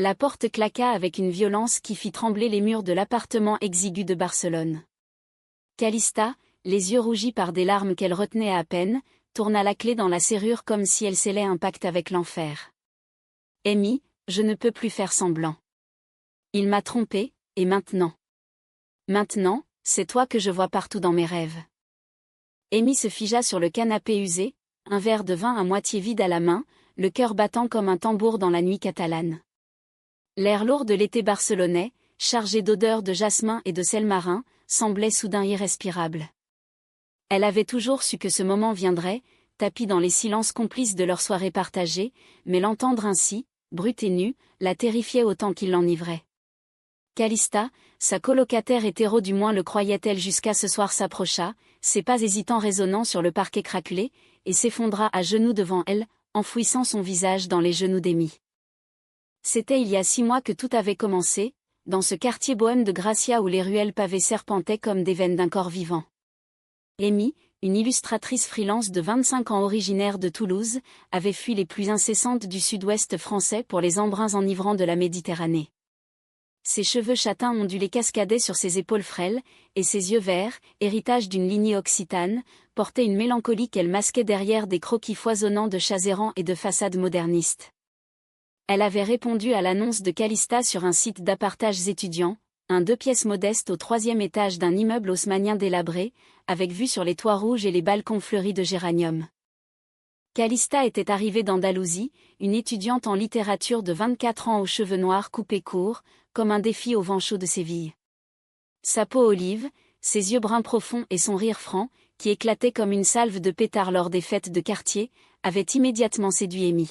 La porte claqua avec une violence qui fit trembler les murs de l'appartement exigu de Barcelone. Calista, les yeux rougis par des larmes qu'elle retenait à peine, tourna la clé dans la serrure comme si elle scellait un pacte avec l'enfer. « Amy, je ne peux plus faire semblant. Il m'a trompée, et maintenant ? Maintenant, c'est toi que je vois partout dans mes rêves. » Amy se figea sur le canapé usé, un verre de vin à moitié vide à la main, le cœur battant comme un tambour dans la nuit catalane. L'air lourd de l'été barcelonais, chargé d'odeurs de jasmin et de sel marin, semblait soudain irrespirable. Elle avait toujours su que ce moment viendrait, tapie dans les silences complices de leur soirée partagée, mais l'entendre ainsi, brute et nue, la terrifiait autant qu'il l'enivrait. Calista, sa colocataire hétéro du moins le croyait-elle jusqu'à ce soir s'approcha, ses pas hésitants résonnant sur le parquet craquelé, et s'effondra à genoux devant elle, enfouissant son visage dans les genoux d'Amy. C'était il y a 6 mois que tout avait commencé, dans ce quartier bohème de Gracia où les ruelles pavées serpentaient comme des veines d'un corps vivant. Amy, une illustratrice freelance de 25 ans originaire de Toulouse, avait fui les pluies incessantes du sud-ouest français pour les embruns enivrants de la Méditerranée. Ses cheveux châtains ondulés cascadaient sur ses épaules frêles, et ses yeux verts, héritage d'une lignée occitane, portaient une mélancolie qu'elle masquait derrière des croquis foisonnants de chats errants et de façades modernistes. Elle avait répondu à l'annonce de Calista sur un site d'appartages étudiants, un 2 pièces modeste au 3e étage d'un immeuble haussmannien délabré, avec vue sur les toits rouges et les balcons fleuris de géraniums. Calista était arrivée d'Andalousie, une étudiante en littérature de 24 ans aux cheveux noirs coupés courts, comme un défi au vent chaud de Séville. Sa peau olive, ses yeux bruns profonds et son rire franc, qui éclatait comme une salve de pétards lors des fêtes de quartier, avaient immédiatement séduit Amy.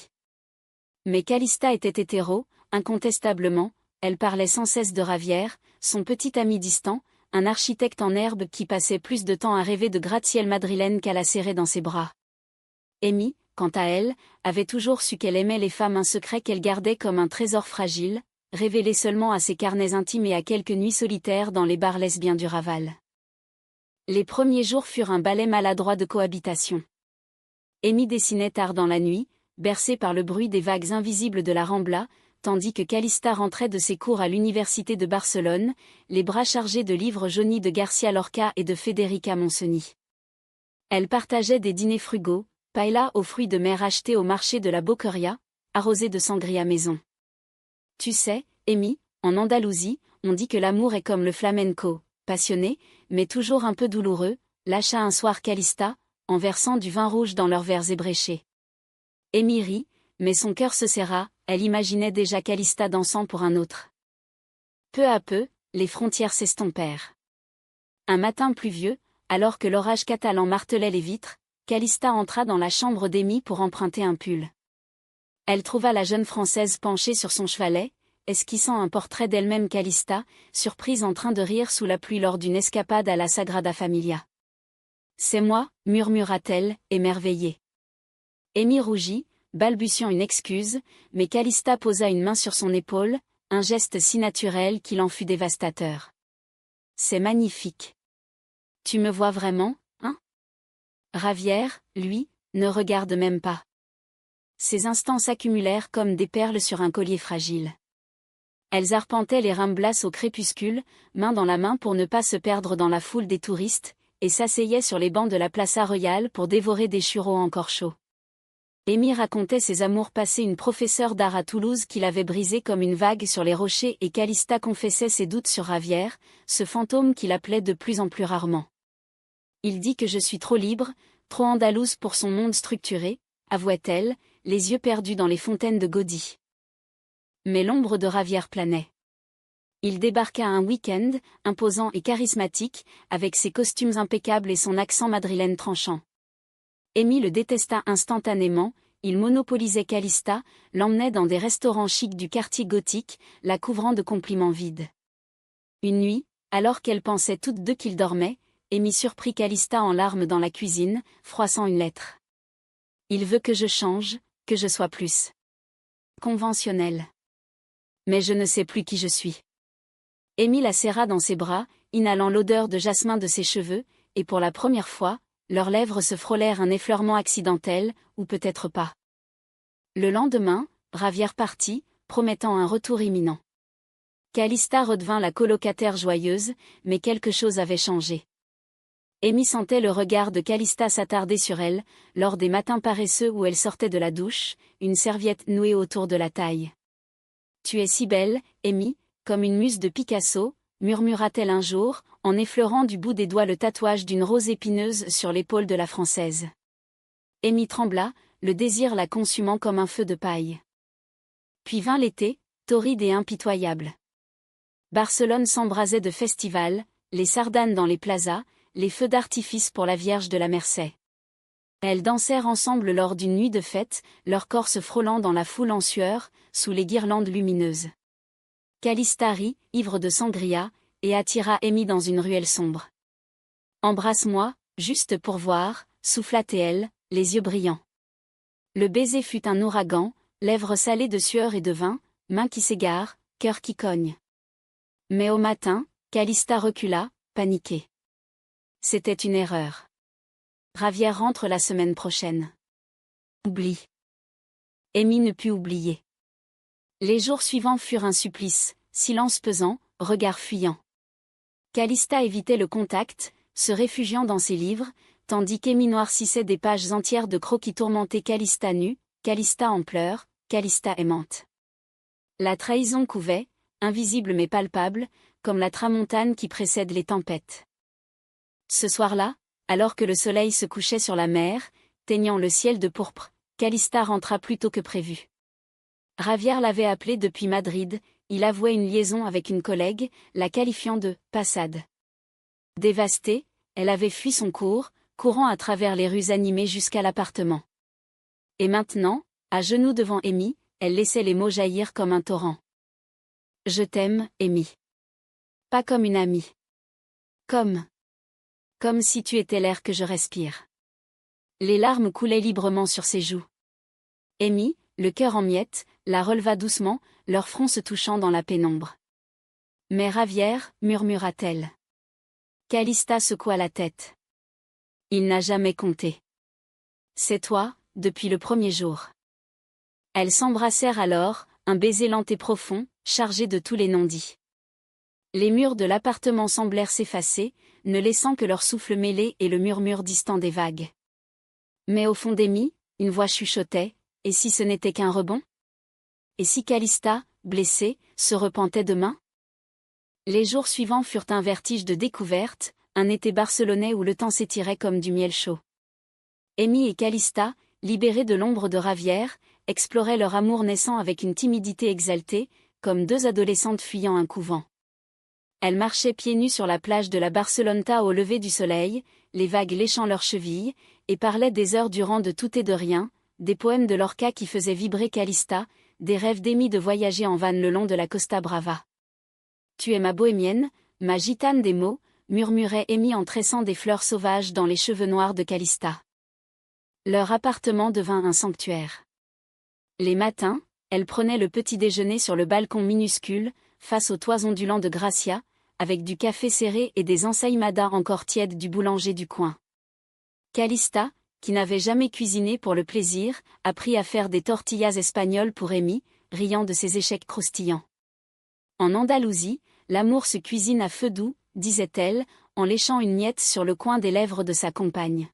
Mais Calista était hétéro, incontestablement, elle parlait sans cesse de Ravière, son petit ami distant, un architecte en herbe qui passait plus de temps à rêver de gratte-ciel madrilène qu'à la serrer dans ses bras. Amy, quant à elle, avait toujours su qu'elle aimait les femmes, un secret qu'elle gardait comme un trésor fragile, révélé seulement à ses carnets intimes et à quelques nuits solitaires dans les bars lesbiens du Raval. Les premiers jours furent un ballet maladroit de cohabitation. Amy dessinait tard dans la nuit, bercée par le bruit des vagues invisibles de la Rambla, tandis que Calista rentrait de ses cours à l'université de Barcelone, les bras chargés de livres jaunis de Garcia Lorca et de Federica Montseny. Elle partageait des dîners frugaux, paella aux fruits de mer achetés au marché de la Boqueria, arrosés de sangria maison. Tu sais, Amy, en Andalousie, on dit que l'amour est comme le flamenco, passionné, mais toujours un peu douloureux, lâcha un soir Calista, en versant du vin rouge dans leurs verres ébréchés. Amy rit, mais son cœur se serra, elle imaginait déjà Calista dansant pour un autre. Peu à peu, les frontières s'estompèrent. Un matin pluvieux, alors que l'orage catalan martelait les vitres, Calista entra dans la chambre d'Amy pour emprunter un pull. Elle trouva la jeune Française penchée sur son chevalet, esquissant un portrait d'elle-même Calista, surprise en train de rire sous la pluie lors d'une escapade à la Sagrada Familia. « C'est moi », murmura-t-elle, émerveillée. Amy rougit, balbutiant une excuse, mais Calista posa une main sur son épaule, un geste si naturel qu'il en fut dévastateur. « C'est magnifique. Tu me vois vraiment, hein ?» Ravière, lui, ne regarde même pas. Ces instants s'accumulèrent comme des perles sur un collier fragile. Elles arpentaient les Ramblas au crépuscule, main dans la main pour ne pas se perdre dans la foule des touristes, et s'asseyaient sur les bancs de la Plaza Royale pour dévorer des churros encore chauds. Amy racontait ses amours passés, une professeure d'art à Toulouse qui l'avait brisée comme une vague sur les rochers, et Calista confessait ses doutes sur Ravière, ce fantôme qui l'appelait de plus en plus rarement. Il dit que je suis trop libre, trop andalouse pour son monde structuré, avouait-elle, les yeux perdus dans les fontaines de Gaudí. Mais l'ombre de Ravière planait. Il débarqua un week-end, imposant et charismatique, avec ses costumes impeccables et son accent madrilène tranchant. Amy le détesta instantanément, il monopolisait Calista, l'emmenait dans des restaurants chics du quartier gothique, la couvrant de compliments vides. Une nuit, alors qu'elles pensaient toutes deux qu'il dormait, Amy surprit Calista en larmes dans la cuisine, froissant une lettre. « Il veut que je change, que je sois plus conventionnelle. Mais je ne sais plus qui je suis. » Amy la serra dans ses bras, inhalant l'odeur de jasmin de ses cheveux, et pour la première fois, leurs lèvres se frôlèrent, un effleurement accidentel, ou peut-être pas. Le lendemain, Ravière partit, promettant un retour imminent. Calista redevint la colocataire joyeuse, mais quelque chose avait changé. Amy sentait le regard de Calista s'attarder sur elle, lors des matins paresseux où elle sortait de la douche, une serviette nouée autour de la taille. « Tu es si belle, Amy, comme une muse de Picasso », murmura-t-elle un jour, en effleurant du bout des doigts le tatouage d'une rose épineuse sur l'épaule de la Française. Amy trembla, le désir la consumant comme un feu de paille. Puis vint l'été, torride et impitoyable. Barcelone s'embrasait de festivals, les sardanes dans les plazas, les feux d'artifice pour la Vierge de la Merced. Elles dansèrent ensemble lors d'une nuit de fête, leurs corps se frôlant dans la foule en sueur, sous les guirlandes lumineuses. Calista rit, ivre de sangria, et attira Amy dans une ruelle sombre. « Embrasse-moi, juste pour voir », souffla-t-elle, les yeux brillants. Le baiser fut un ouragan, lèvres salées de sueur et de vin, mains qui s'égarent, cœur qui cogne. Mais au matin, Calista recula, paniquée. C'était une erreur. Ravière rentre la semaine prochaine. Oublie. Amy ne put oublier. Les jours suivants furent un supplice, silence pesant, regard fuyant. Calista évitait le contact, se réfugiant dans ses livres, tandis qu'Amy noircissait des pages entières de croquis tourmentés. Calista nue, Calista en pleurs, Calista aimante. La trahison couvait, invisible mais palpable, comme la tramontane qui précède les tempêtes. Ce soir-là, alors que le soleil se couchait sur la mer, teignant le ciel de pourpre, Calista rentra plus tôt que prévu. Javier l'avait appelé depuis Madrid, il avouait une liaison avec une collègue, la qualifiant de « passade ». Dévastée, elle avait fui son cours, courant à travers les rues animées jusqu'à l'appartement. Et maintenant, à genoux devant Amy, elle laissait les mots jaillir comme un torrent. « Je t'aime, Amy. Pas comme une amie. Comme si tu étais l'air que je respire. » Les larmes coulaient librement sur ses joues. Amy, le cœur en miettes, la releva doucement, leurs fronts se touchant dans la pénombre. « Mais Javier, murmura-t-elle. Calista secoua la tête. « Il n'a jamais compté. C'est toi, depuis le premier jour. » Elles s'embrassèrent alors, un baiser lent et profond, chargé de tous les non-dits. Les murs de l'appartement semblèrent s'effacer, ne laissant que leur souffle mêlé et le murmure distant des vagues. Mais au fond d'Amy, une voix chuchotait, et si ce n'était qu'un rebond? Et si Calista, blessée, se repentait demain? Les jours suivants furent un vertige de découverte, un été barcelonais où le temps s'étirait comme du miel chaud. Amy et Calista, libérées de l'ombre de Javier, exploraient leur amour naissant avec une timidité exaltée, comme deux adolescentes fuyant un couvent. Elles marchaient pieds nus sur la plage de la Barceloneta au lever du soleil, les vagues léchant leurs chevilles, et parlaient des heures durant de tout et de rien, des poèmes de Lorca qui faisaient vibrer Calista, des rêves d'Amy de voyager en van le long de la Costa Brava. « Tu es ma bohémienne, ma gitane des mots », murmurait Amy en tressant des fleurs sauvages dans les cheveux noirs de Calista. Leur appartement devint un sanctuaire. Les matins, elle prenait le petit déjeuner sur le balcon minuscule, face aux toits ondulants de Gracia, avec du café serré et des ensaimadas encore tièdes du boulanger du coin. Calista, qui n'avait jamais cuisiné pour le plaisir, apprit à faire des tortillas espagnoles pour Amy, riant de ses échecs croustillants. En Andalousie, l'amour se cuisine à feu doux, disait-elle, en léchant une miette sur le coin des lèvres de sa compagne.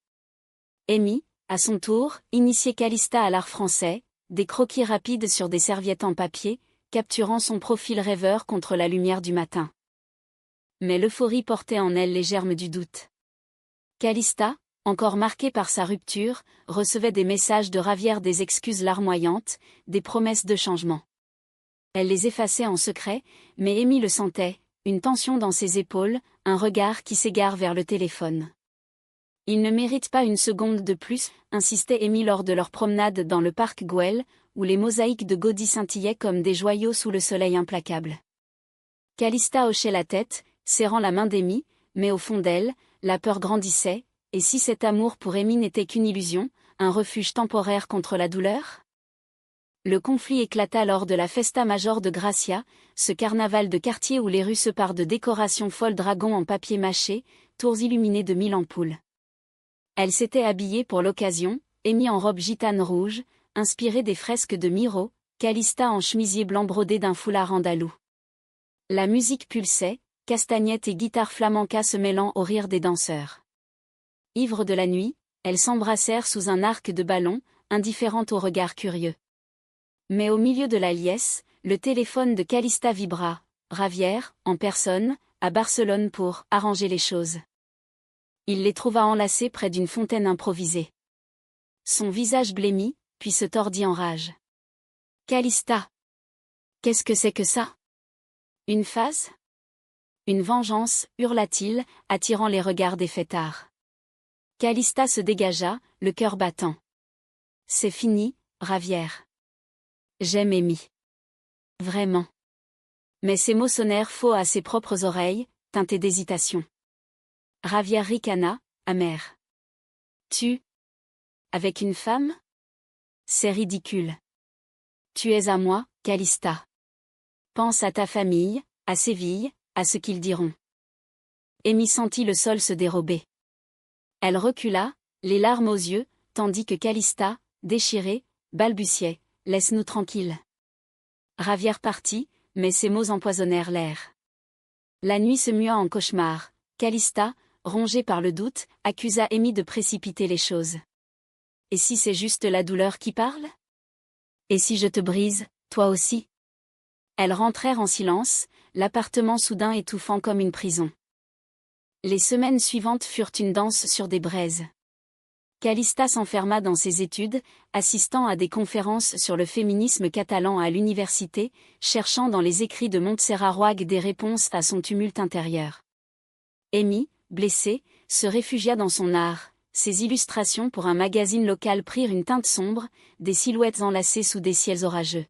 Amy, à son tour, initiait Calista à l'art français, des croquis rapides sur des serviettes en papier, capturant son profil rêveur contre la lumière du matin. Mais l'euphorie portait en elle les germes du doute. Calista, encore marquée par sa rupture, recevait des messages de Javier, des excuses larmoyantes, des promesses de changement. Elle les effaçait en secret, mais Amy le sentait, une tension dans ses épaules, un regard qui s'égare vers le téléphone. « Il ne mérite pas une seconde de plus », insistait Amy lors de leur promenade dans le parc Güell, où les mosaïques de Gaudí scintillaient comme des joyaux sous le soleil implacable. Calista hochait la tête, serrant la main d'Amy, mais au fond d'elle, la peur grandissait, et si cet amour pour Amy n'était qu'une illusion, un refuge temporaire contre la douleur? Le conflit éclata lors de la Festa Major de Gracia, ce carnaval de quartier où les rues se parent de décorations folles dragons en papier mâché, tours illuminés de 1000 ampoules. Elle s'était habillée pour l'occasion, Amy en robe gitane rouge, inspirée des fresques de Miro, Calista en chemisier blanc brodé d'un foulard andalou. La musique pulsait, castagnettes et guitare flamenca se mêlant au rire des danseurs. Ivres de la nuit, elles s'embrassèrent sous un arc de ballon, indifférentes au regard curieux. Mais au milieu de la liesse, le téléphone de Calista vibra. Javier, en personne, à Barcelone pour arranger les choses. Il les trouva enlacés près d'une fontaine improvisée. Son visage blêmit, puis se tordit en rage. Calista! Qu'est-ce que c'est que ça? Une phase? Une vengeance, hurla-t-il, attirant les regards des fêtards. Calista se dégagea, le cœur battant. C'est fini, Javier. J'aime Amy. Vraiment. Mais ces mots sonnèrent faux à ses propres oreilles, teintés d'hésitation. Javier ricana, amer. Tu? Avec une femme? C'est ridicule. Tu es à moi, Calista. Pense à ta famille, à Séville, à ce qu'ils diront. Amy sentit le sol se dérober. Elle recula, les larmes aux yeux, tandis que Calista, déchirée, balbutiait, « Laisse-nous tranquilles. » Javier partit, mais ses mots empoisonnèrent l'air. La nuit se mua en cauchemar. Calista, rongée par le doute, accusa Amy de précipiter les choses. Et si c'est juste la douleur qui parle? Et si je te brise, toi aussi? Elles rentrèrent en silence, l'appartement soudain étouffant comme une prison. Les semaines suivantes furent une danse sur des braises. Calista s'enferma dans ses études, assistant à des conférences sur le féminisme catalan à l'université, cherchant dans les écrits de Montserrat Roig des réponses à son tumulte intérieur. Amy, blessée, se réfugia dans son art. Ses illustrations pour un magazine local prirent une teinte sombre, des silhouettes enlacées sous des ciels orageux.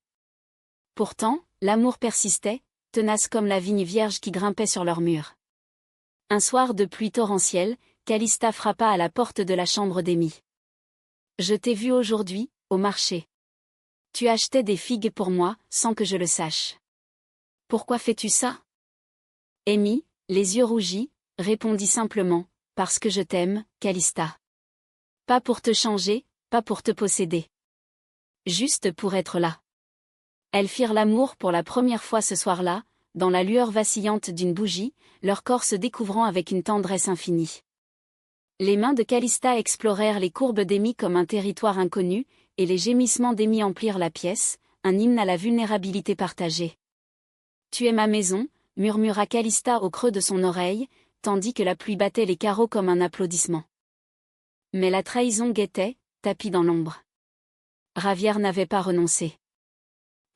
Pourtant, l'amour persistait, tenace comme la vigne vierge qui grimpait sur leurs murs. Un soir de pluie torrentielle, Calista frappa à la porte de la chambre d'Amy. « Je t'ai vu aujourd'hui, au marché. Tu achetais des figues pour moi, sans que je le sache. Pourquoi fais-tu ça? » Amy, les yeux rougis, répondit simplement, « Parce que je t'aime, Calista. Pas pour te changer, pas pour te posséder. Juste pour être là. » Elles firent l'amour pour la première fois ce soir-là, dans la lueur vacillante d'une bougie, leur corps se découvrant avec une tendresse infinie. Les mains de Calista explorèrent les courbes d'Amy comme un territoire inconnu, et les gémissements d'Amy emplirent la pièce, un hymne à la vulnérabilité partagée. « Tu es ma maison », murmura Calista au creux de son oreille, tandis que la pluie battait les carreaux comme un applaudissement. Mais la trahison guettait, tapie dans l'ombre. Javier n'avait pas renoncé.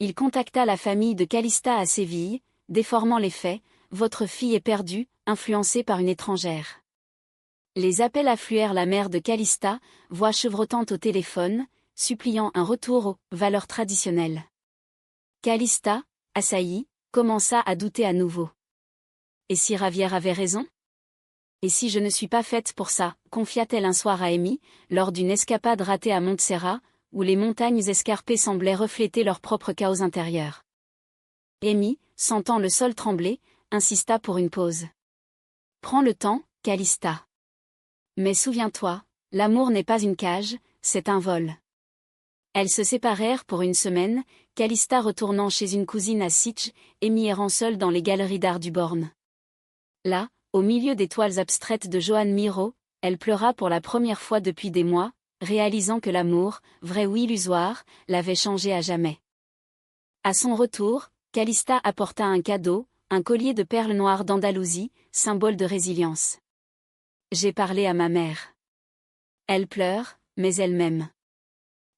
Il contacta la famille de Calista à Séville, déformant les faits, « Votre fille est perdue, influencée par une étrangère. » Les appels affluèrent la mère de Calista, voix chevrotante au téléphone, suppliant un retour aux valeurs traditionnelles. Calista, assaillie, commença à douter à nouveau. Et si Javier avait raison? Et si je ne suis pas faite pour ça, confia-t-elle un soir à Amy, lors d'une escapade ratée à Montserrat, où les montagnes escarpées semblaient refléter leur propre chaos intérieur. Amy, sentant le sol trembler, insista pour une pause. Prends le temps, Calista. Mais souviens-toi, l'amour n'est pas une cage, c'est un vol. Elles se séparèrent pour une semaine, Calista retournant chez une cousine à Sitges, Amy errant seule dans les galeries d'art du Born. Là, au milieu des toiles abstraites de Joan Miró, elle pleura pour la première fois depuis des mois, réalisant que l'amour, vrai ou illusoire, l'avait changée à jamais. À son retour, Calista apporta un cadeau, un collier de perles noires d'Andalousie, symbole de résilience. J'ai parlé à ma mère. Elle pleure, mais elle m'aime.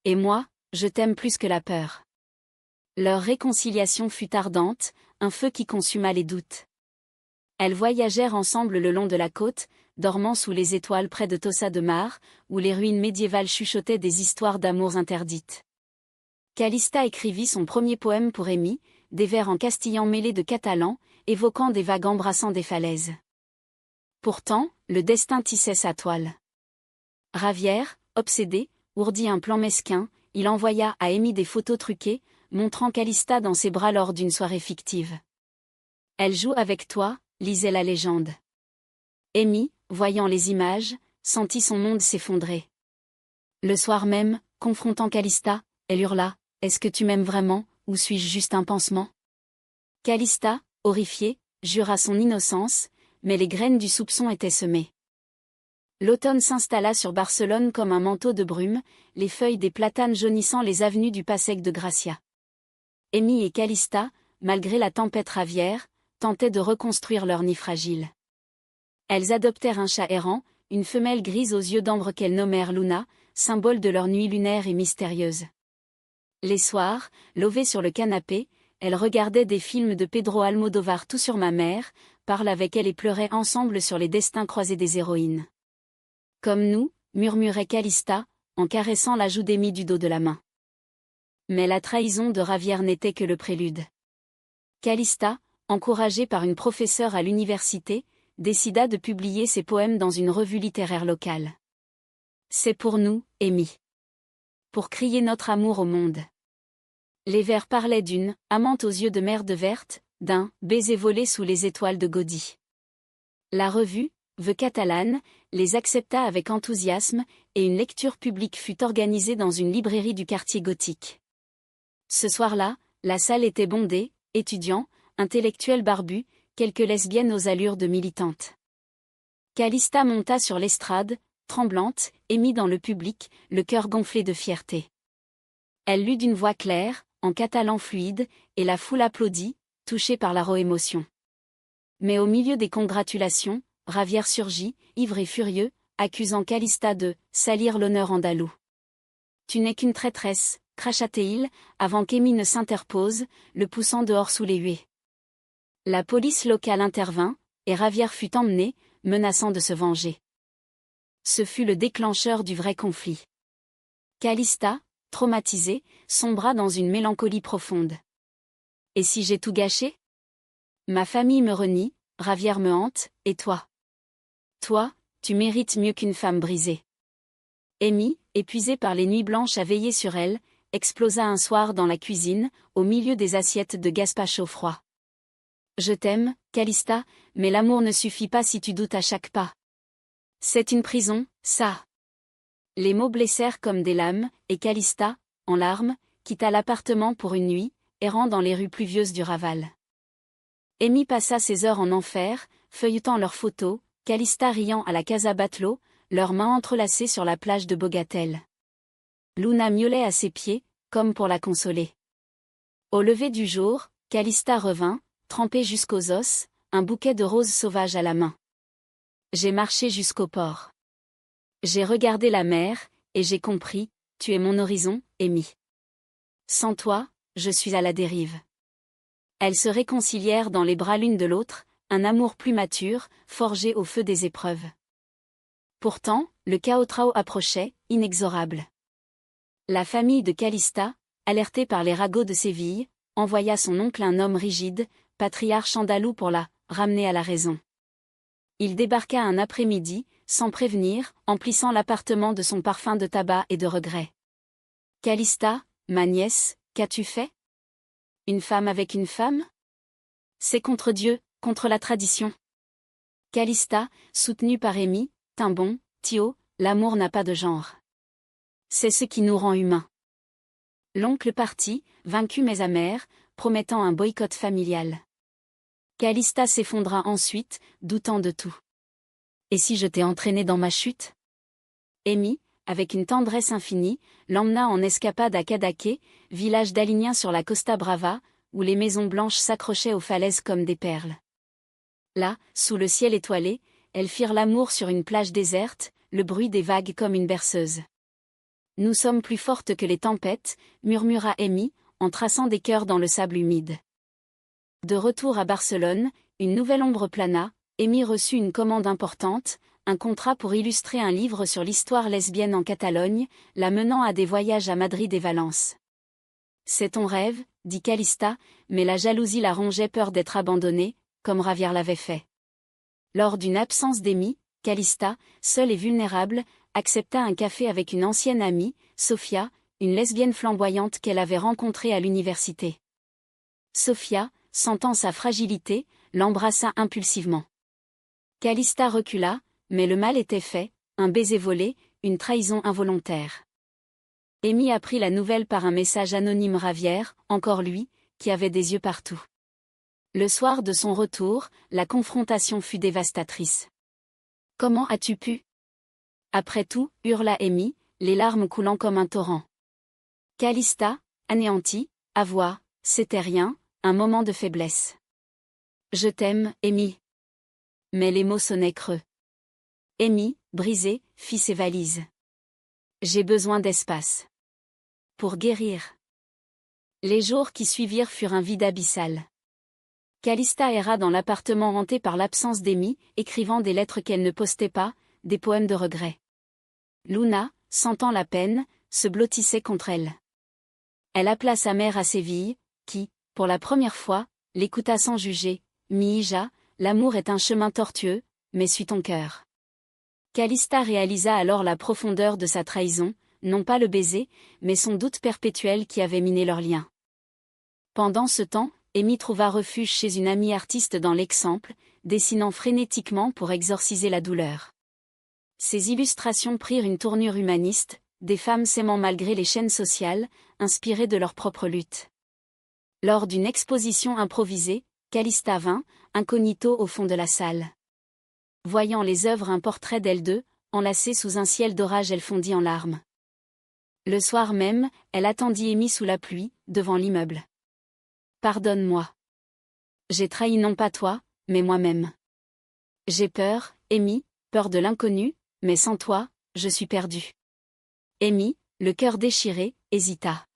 Et moi, je t'aime plus que la peur. Leur réconciliation fut ardente, un feu qui consuma les doutes. Elles voyagèrent ensemble le long de la côte, dormant sous les étoiles près de Tossa de Mar, où les ruines médiévales chuchotaient des histoires d'amours interdites. Calista écrivit son premier poème pour Amy, des vers en castillan mêlés de catalan, évoquant des vagues embrassant des falaises. Pourtant, le destin tissait sa toile. Javier, obsédé, ourdit un plan mesquin, il envoya à Amy des photos truquées, montrant Calista dans ses bras lors d'une soirée fictive. « Elle joue avec toi », lisait la légende. Amy, voyant les images, sentit son monde s'effondrer. Le soir même, confrontant Calista, elle hurla Est-ce que tu m'aimes vraiment, ou suis-je juste un pansement? Calista, horrifiée, jura son innocence, mais les graines du soupçon étaient semées. L'automne s'installa sur Barcelone comme un manteau de brume, les feuilles des platanes jaunissant les avenues du Passec de Gracia. Amy et Calista, malgré la tempête ravière, tentaient de reconstruire leur nid fragile. Elles adoptèrent un chat errant, une femelle grise aux yeux d'ambre qu'elles nommèrent Luna, symbole de leur nuit lunaire et mystérieuse. Les soirs, levées sur le canapé, elles regardaient des films de Pedro Almodóvar tout sur ma mère, parlaient avec elle et pleuraient ensemble sur les destins croisés des héroïnes. Comme nous, murmurait Calista, en caressant la joue d'Amy du dos de la main. Mais la trahison de Ravière n'était que le prélude. Calista, encouragée par une professeure à l'université, décida de publier ses poèmes dans une revue littéraire locale. C'est pour nous, Amy. Pour crier notre amour au monde. Les vers parlaient d'une amante aux yeux de merde verte, d'un baiser volé sous les étoiles de Gaudí. La revue, The Catalane, les accepta avec enthousiasme, et une lecture publique fut organisée dans une librairie du quartier gothique. Ce soir-là, la salle était bondée, étudiants, intellectuels barbus, quelques lesbiennes aux allures de militantes. Calista monta sur l'estrade, tremblante, et mit dans le public, le cœur gonflé de fierté. Elle lut d'une voix claire, en catalan fluide, et la foule applaudit, touchée par la émotion. Mais au milieu des congratulations, Ravière surgit, ivre et furieux, accusant Calista de « salir l'honneur andalou ». « Tu n'es qu'une traîtresse », cracha-t-il, avant qu'Amy ne s'interpose, le poussant dehors sous les huées. La police locale intervint, et Ravière fut emmenée, menaçant de se venger. Ce fut le déclencheur du vrai conflit. Calista, traumatisée, sombra dans une mélancolie profonde. « Et si j'ai tout gâché? Ma famille me renie, Ravière me hante, et toi? Toi, tu mérites mieux qu'une femme brisée. » Amy, épuisée par les nuits blanches à veiller sur elle, explosa un soir dans la cuisine, au milieu des assiettes de gazpacho froid. « Je t'aime, Calista, mais l'amour ne suffit pas si tu doutes à chaque pas. C'est une prison, ça. » Les mots blessèrent comme des lames, et Calista, en larmes, quitta l'appartement pour une nuit, errant dans les rues pluvieuses du Raval. Amy passa ses heures en enfer, feuilletant leurs photos, Calista riant à la Casa Batlló, leurs mains entrelacées sur la plage de Bogatel. Luna miaulait à ses pieds, comme pour la consoler. Au lever du jour, Calista revint, trempée jusqu'aux os, un bouquet de roses sauvages à la main. J'ai marché jusqu'au port. J'ai regardé la mer, et j'ai compris, tu es mon horizon, Amy. Sans toi, je suis à la dérive. Elles se réconcilièrent dans les bras l'une de l'autre, un amour plus mature, forgé au feu des épreuves. Pourtant, le chaos approchait, inexorable. La famille de Calista, alertée par les ragots de Séville, envoya son oncle un homme rigide, patriarche andalou pour la ramener à la raison. Il débarqua un après-midi, sans prévenir, emplissant l'appartement de son parfum de tabac et de regrets. « Calista, ma nièce, qu'as-tu fait? Une femme avec une femme? C'est contre Dieu, contre la tradition. » Calista, soutenue par Amy, tint bon, Thio, l'amour n'a pas de genre. C'est ce qui nous rend humains. L'oncle partit, vaincu mais amer, promettant un boycott familial. Calista s'effondra ensuite, doutant de tout. Et si je t'ai entraîné dans ma chute? Amy, avec une tendresse infinie, l'emmena en escapade à Cadaqués, village d'Alignins sur la Costa Brava, où les maisons blanches s'accrochaient aux falaises comme des perles. Là, sous le ciel étoilé, elles firent l'amour sur une plage déserte, le bruit des vagues comme une berceuse. « Nous sommes plus fortes que les tempêtes », murmura Amy, en traçant des cœurs dans le sable humide. De retour à Barcelone, une nouvelle ombre plana, Amy reçut une commande importante, un contrat pour illustrer un livre sur l'histoire lesbienne en Catalogne, la menant à des voyages à Madrid et Valence. « C'est ton rêve, dit Calista, mais la jalousie la rongeait, peur d'être abandonnée, comme Ravière l'avait fait. Lors d'une absence d'Amy, Calista, seule et vulnérable, accepta un café avec une ancienne amie, Sofia, une lesbienne flamboyante qu'elle avait rencontrée à l'université. Sofia, sentant sa fragilité, l'embrassa impulsivement. Calista recula, mais le mal était fait, un baiser volé, une trahison involontaire. Amy apprit la nouvelle par un message anonyme. Ravière, encore lui, qui avait des yeux partout. Le soir de son retour, la confrontation fut dévastatrice. « Comment as-tu pu ?» Après tout, hurla Amy, les larmes coulant comme un torrent. Calista, anéantie, avoua, c'était rien, un moment de faiblesse. « Je t'aime, Amy. » Mais les mots sonnaient creux. Amy, brisée, fit ses valises. « J'ai besoin d'espace. Pour guérir. » Les jours qui suivirent furent un vide abyssal. Calista erra dans l'appartement hanté par l'absence d'Amy, écrivant des lettres qu'elle ne postait pas, des poèmes de regret. Luna, sentant la peine, se blottissait contre elle. Elle appela sa mère à Séville, qui, pour la première fois, l'écouta sans juger. « Mija, l'amour est un chemin tortueux, mais suis ton cœur. » Calista réalisa alors la profondeur de sa trahison, non pas le baiser, mais son doute perpétuel qui avait miné leur lien. Pendant ce temps, Amy trouva refuge chez une amie artiste dans l'Exemple, dessinant frénétiquement pour exorciser la douleur. Ses illustrations prirent une tournure humaniste, des femmes s'aimant malgré les chaînes sociales, inspirées de leur propre lutte. Lors d'une exposition improvisée, Calista vint, incognito au fond de la salle. Voyant les œuvres, un portrait d'elle deux, enlacé sous un ciel d'orage, elle fondit en larmes. Le soir même, elle attendit Amy sous la pluie, devant l'immeuble. « Pardonne-moi. J'ai trahi non pas toi, mais moi-même. J'ai peur, Amy, peur de l'inconnu, mais sans toi, je suis perdue. » Amy, le cœur déchiré, hésita.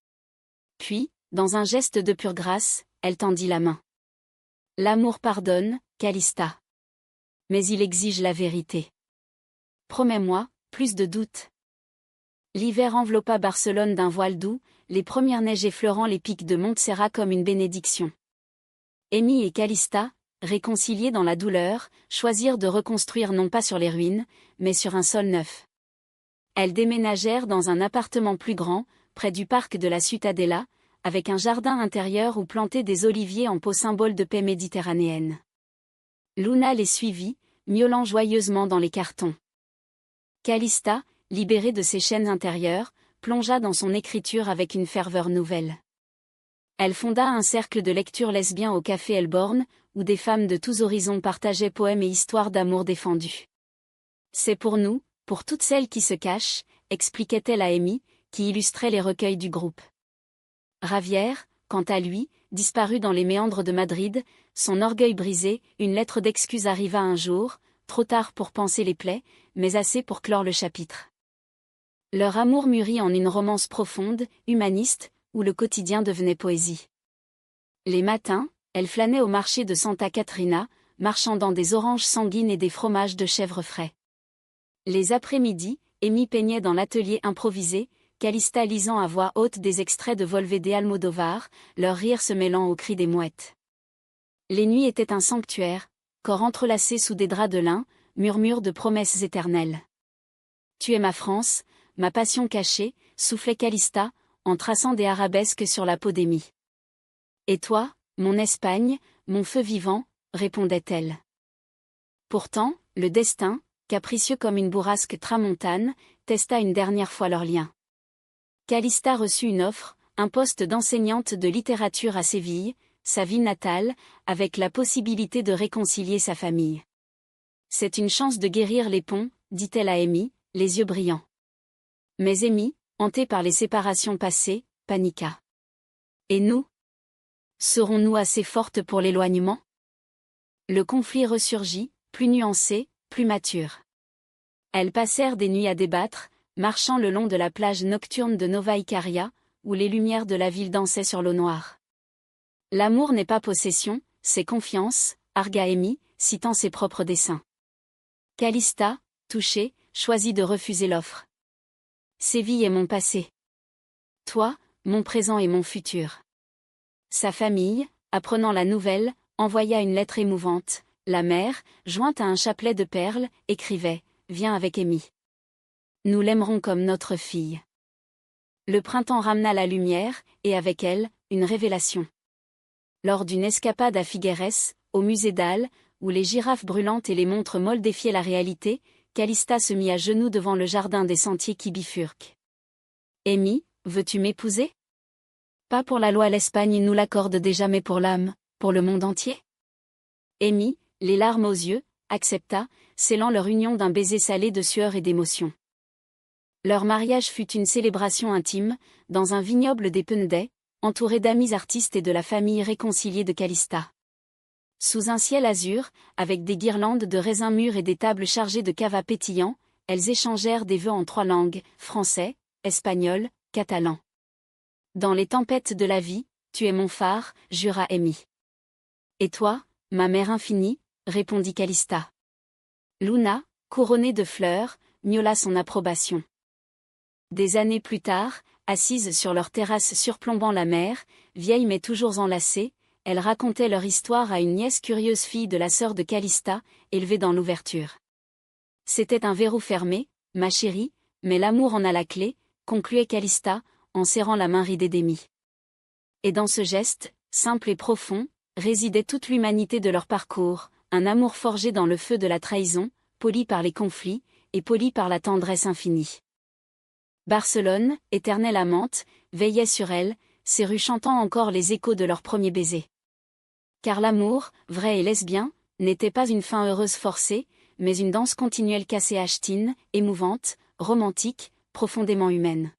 Puis, dans un geste de pure grâce, elle tendit la main. « L'amour pardonne, Calista. Mais il exige la vérité. Promets-moi, plus de doute. » L'hiver enveloppa Barcelone d'un voile doux, les premières neiges effleurant les pics de Montserrat comme une bénédiction. Amy et Calista, réconciliés dans la douleur, choisirent de reconstruire non pas sur les ruines, mais sur un sol neuf. Elles déménagèrent dans un appartement plus grand, près du parc de la Ciutadella, avec un jardin intérieur où plantaient des oliviers en pot, symbole de paix méditerranéenne. Luna les suivit, miaulant joyeusement dans les cartons. Calista, libérée de ses chaînes intérieures, plongea dans son écriture avec une ferveur nouvelle. Elle fonda un cercle de lecture lesbien au café Elborn, où des femmes de tous horizons partageaient poèmes et histoires d'amour défendus. « C'est pour nous, pour toutes celles qui se cachent », expliquait-elle à Amy, qui illustrait les recueils du groupe. Ravière, quant à lui, disparut dans les méandres de Madrid, son orgueil brisé, une lettre d'excuse arriva un jour, trop tard pour panser les plaies, mais assez pour clore le chapitre. Leur amour mûrit en une romance profonde, humaniste, où le quotidien devenait poésie. Les matins, elle flânait au marché de Santa Catrina, marchandant des oranges sanguines et des fromages de chèvre frais. Les après-midi, Amy peignait dans l'atelier improvisé, Calista lisant à voix haute des extraits de Volvé Almodovar, leur rire se mêlant aux cris des mouettes. Les nuits étaient un sanctuaire, corps entrelacés sous des draps de lin, murmures de promesses éternelles. « Tu es ma France, ma passion cachée », soufflait Calista, en traçant des arabesques sur la peau d'Amy. « Et toi, mon Espagne, mon feu vivant », répondait-elle. Pourtant, le destin, capricieux comme une bourrasque tramontane, testa une dernière fois leur lien. Calista reçut une offre, un poste d'enseignante de littérature à Séville, sa ville natale, avec la possibilité de réconcilier sa famille. « C'est une chance de guérir les ponts », dit-elle à Amy, les yeux brillants. Mais Amy, hantée par les séparations passées, paniqua. « Et nous ? Serons-nous assez fortes pour l'éloignement ? » Le conflit ressurgit, plus nuancé, plus mature. Elles passèrent des nuits à débattre, marchant le long de la plage nocturne de Nova Icaria, où les lumières de la ville dansaient sur l'eau noire. « L'amour n'est pas possession, c'est confiance », argua Amy, citant ses propres dessins. Calista, touchée, choisit de refuser l'offre. « Séville est mon passé. Toi, mon présent et mon futur. » Sa famille, apprenant la nouvelle, envoya une lettre émouvante. La mère, jointe à un chapelet de perles, écrivait « Viens avec Amy. Nous l'aimerons comme notre fille. » Le printemps ramena la lumière, et avec elle, une révélation. Lors d'une escapade à Figueres, au musée d'Arles, où les girafes brûlantes et les montres molles défiaient la réalité, Calista se mit à genoux devant le jardin des sentiers qui bifurquent. Amy, veux-tu m'épouser? Pas pour la loi, l'Espagne nous l'accorde déjà, mais pour l'âme, pour le monde entier? Amy, les larmes aux yeux, accepta, scellant leur union d'un baiser salé de sueur et d'émotion. Leur mariage fut une célébration intime, dans un vignoble des Penedès, entouré d'amis artistes et de la famille réconciliée de Calista. Sous un ciel azur, avec des guirlandes de raisins mûrs et des tables chargées de cava pétillants, elles échangèrent des vœux en 3 langues, français, espagnol, catalan. Dans les tempêtes de la vie, tu es mon phare, jura Amy. Et toi, ma mère infinie, répondit Calista. Luna, couronnée de fleurs, miaula son approbation. Des années plus tard, assises sur leur terrasse surplombant la mer, vieilles mais toujours enlacées, elles racontaient leur histoire à une nièce curieuse, fille de la sœur de Calista, élevée dans l'ouverture. C'était un verrou fermé, ma chérie, mais l'amour en a la clé, concluait Calista, en serrant la main ridée d'Amy. Et dans ce geste, simple et profond, résidait toute l'humanité de leur parcours, un amour forgé dans le feu de la trahison, poli par les conflits, et poli par la tendresse infinie. Barcelone, éternelle amante, veillait sur elle, ses rues chantant encore les échos de leur premier baiser. Car l'amour, vrai et lesbien, n'était pas une fin heureuse forcée, mais une danse continuelle cassée, émouvante, romantique, profondément humaine.